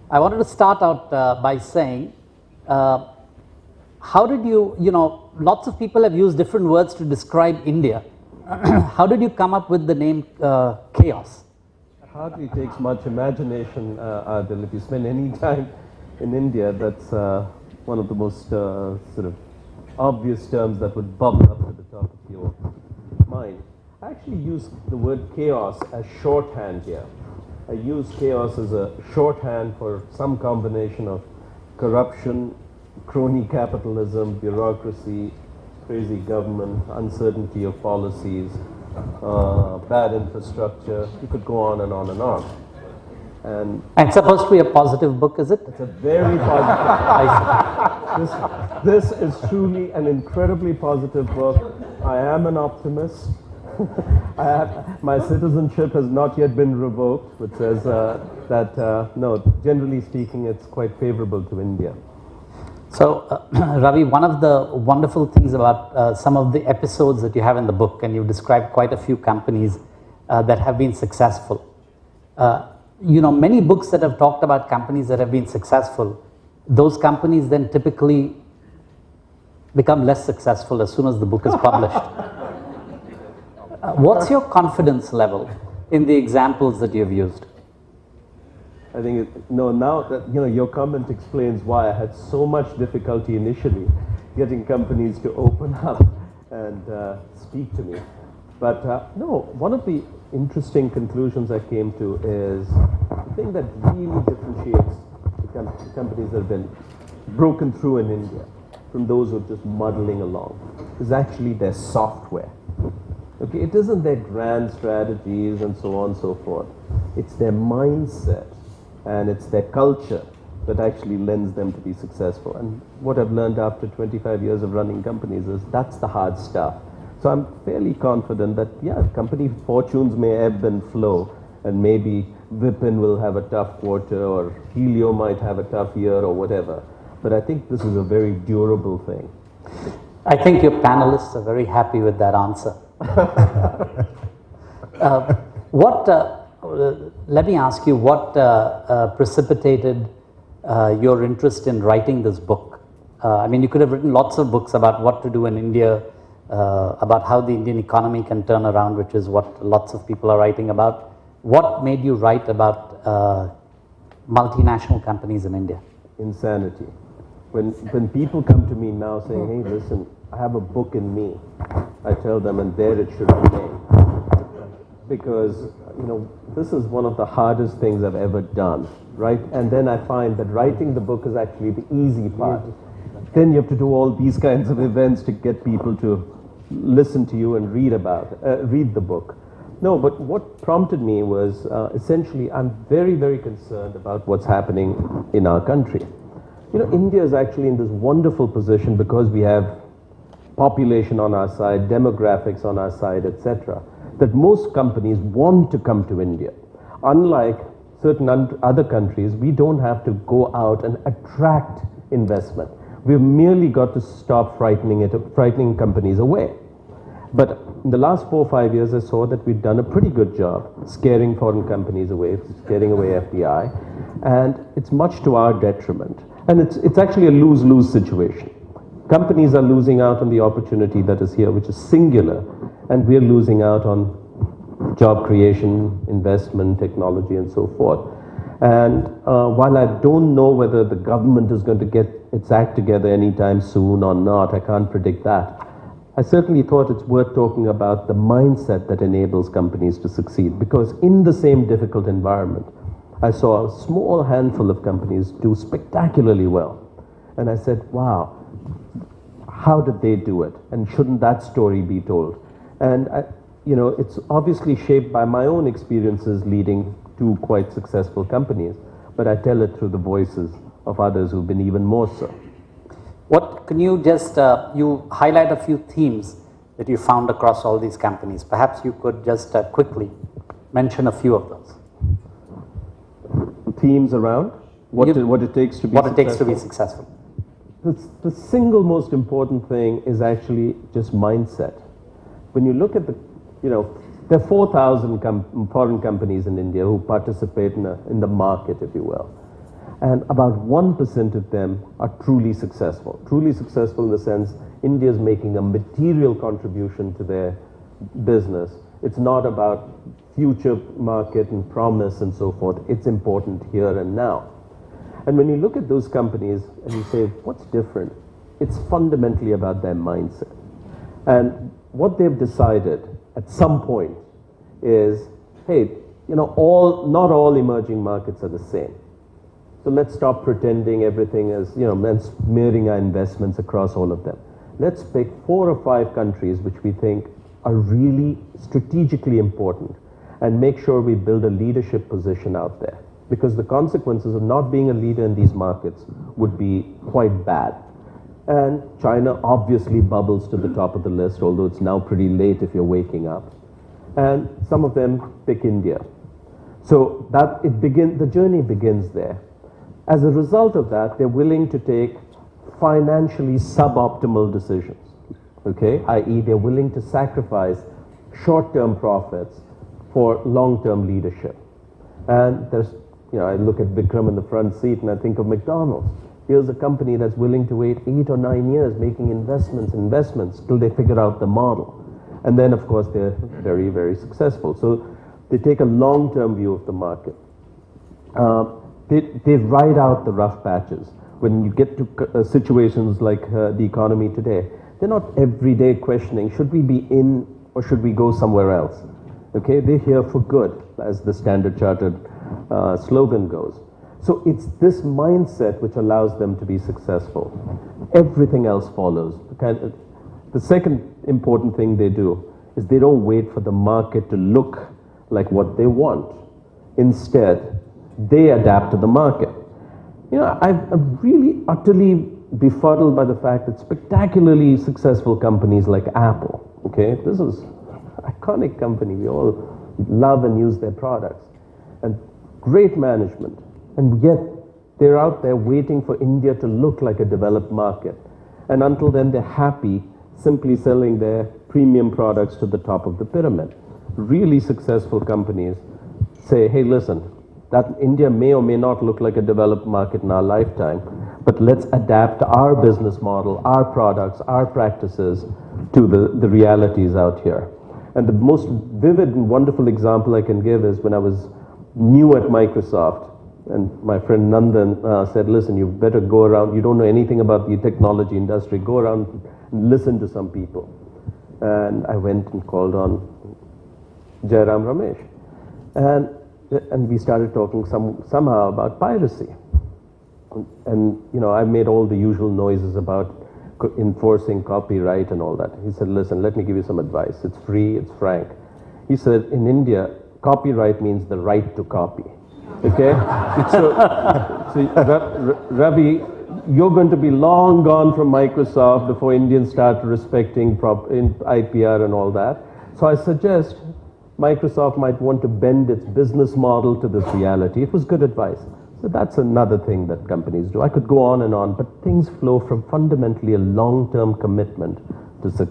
I wanted to start out by saying, uh, how did you, lots of people have used different words to describe India. How did you come up with the name chaos? It hardly takes much imagination, Adil. If you spend any time in India, that's one of the most sort of obvious terms that would bubble up to the top of your mind. I actually use the word chaos as shorthand here. I use chaos as a shorthand for some combination of corruption, crony capitalism, bureaucracy, crazy government, uncertainty of policies, bad infrastructure. You could go on and on and on. And it's supposed to be a positive book, is it? It's a very positive. This is truly an incredibly positive book. I am an optimist. My citizenship has not yet been revoked, which says that, no, generally speaking, it's quite favorable to India. So, Ravi, one of the wonderful things about some of the episodes that you have in the book, and you've described quite a few companies that have been successful. Many books that have talked about companies that have been successful, those companies then typically become less successful as soon as the book is published. What's your confidence level in the examples that you've used? I think, now that, your comment explains why I had so much difficulty initially getting companies to open up and speak to me. But no, one of the interesting conclusions I came to is the thing that really differentiates the companies that have been broken through in India from those who are just muddling along is actually their software. Okay, it isn't their grand strategies and so on and so forth. It's their mindset and it's their culture that actually lends them to be successful. And what I've learned after 25 years of running companies is that's the hard stuff. So I'm fairly confident that, company fortunes may ebb and flow, and maybe Vipin will have a tough quarter, or Helio might have a tough year, or whatever. But I think this is a very durable thing. I think your panelists are very happy with that answer. Let me ask you, what precipitated your interest in writing this book? You could have written lots of books about what to do in India, about how the Indian economy can turn around, which is what lots of people are writing about. What made you write about multinational companies in India? Insanity. When people come to me now saying, hey, listen, I have a book in me, I tell them, and there it should remain. Because, this is one of the hardest things I've ever done, right? And then I find that writing the book is actually the easy part. Then you have to do all these kinds of events to get people to listen to you and read the book. No, but what prompted me was essentially I'm very, very concerned about what's happening in our country. India is actually in this wonderful position because we have population on our side, demographics on our side, etc., that most companies want to come to India. Unlike certain other countries, we don't have to go out and attract investment. We've merely got to stop frightening companies away. But in the last 4 or 5 years, I saw that we've done a pretty good job scaring foreign companies away, scaring away FDI, and it's much to our detriment. And it's actually a lose-lose situation. Companies are losing out on the opportunity that is here, which is singular, and we're losing out on job creation, investment, technology, and so forth. And while I don't know whether the government is going to get its act together anytime soon or not, I can't predict that, I certainly thought it's worth talking about the mindset that enables companies to succeed. Because in the same difficult environment, I saw a small handful of companies do spectacularly well. And I said, wow, how did they do it? And shouldn't that story be told? And it's obviously shaped by my own experiences leading to quite successful companies, but I tell it through the voices of others who've been even more so. What can you just, you highlight a few themes that you found across all these companies. Perhaps you could just quickly mention a few of those. Themes around what it takes to be successful. It takes to be successful. The single most important thing is actually just mindset. When you look at there are 4,000 foreign companies in India who participate in the market, if you will. and about 1% of them are truly successful. Truly successful in the sense India is making a material contribution to their business. It's not about future market and promise and so forth. It's important here and now. And when you look at those companies and you say, what's different? It's fundamentally about their mindset. And what they've decided at some point is, hey, not all emerging markets are the same. So let's stop pretending everything is, and smearing our investments across all of them. Let's pick 4 or 5 countries which we think are really strategically important and make sure we build a leadership position out there. Because the consequences of not being a leader in these markets would be quite bad. And China obviously bubbles to the top of the list, although it's now pretty late if you're waking up. And some of them pick India. So the journey begins there. As a result of that, they're willing to take financially suboptimal decisions, okay? i.e. they're willing to sacrifice short-term profits for long-term leadership. And there's, I look at Vikram in the front seat and I think of McDonald's. Here's a company that's willing to wait 8 or 9 years making investments till they figure out the model. And then, of course, they're very, very successful. So they take a long-term view of the market. They ride out the rough patches. When you get to situations like the economy today, they're not every day questioning, should we be in or should we go somewhere else? Okay, they're here for good, as the Standard Chartered slogan goes. So it's this mindset which allows them to be successful. Everything else follows. The second important thing they do is they don't wait for the market to look like what they want. Instead, they adapt to the market. I'm really utterly befuddled by the fact that spectacularly successful companies like Apple, okay, this is an iconic company. We all love and use their products. And great management. And yet, they're out there waiting for India to look like a developed market. And until then, they're happy simply selling their premium products to the top of the pyramid. Really successful companies say, hey, listen, that India may or may not look like a developed market in our lifetime, but let's adapt our business model, our products, our practices to the realities out here. And the most vivid and wonderful example I can give is when I was new at Microsoft, and my friend Nandan said, listen, you better go around, you don't know anything about the technology industry, go around and listen to some people. And I went and called on Jairam Ramesh. And we started talking somehow about piracy. And, I made all the usual noises about enforcing copyright and all that. He said, listen, let me give you some advice. It's free, it's frank. He said, in India, copyright means the right to copy. Okay? so Ravi, you're going to be long gone from Microsoft before Indians start respecting IPR and all that. So I suggest Microsoft might want to bend its business model to this reality. It was good advice. So that's another thing that companies do. I could go on, but things flow from fundamentally a long-term commitment to success.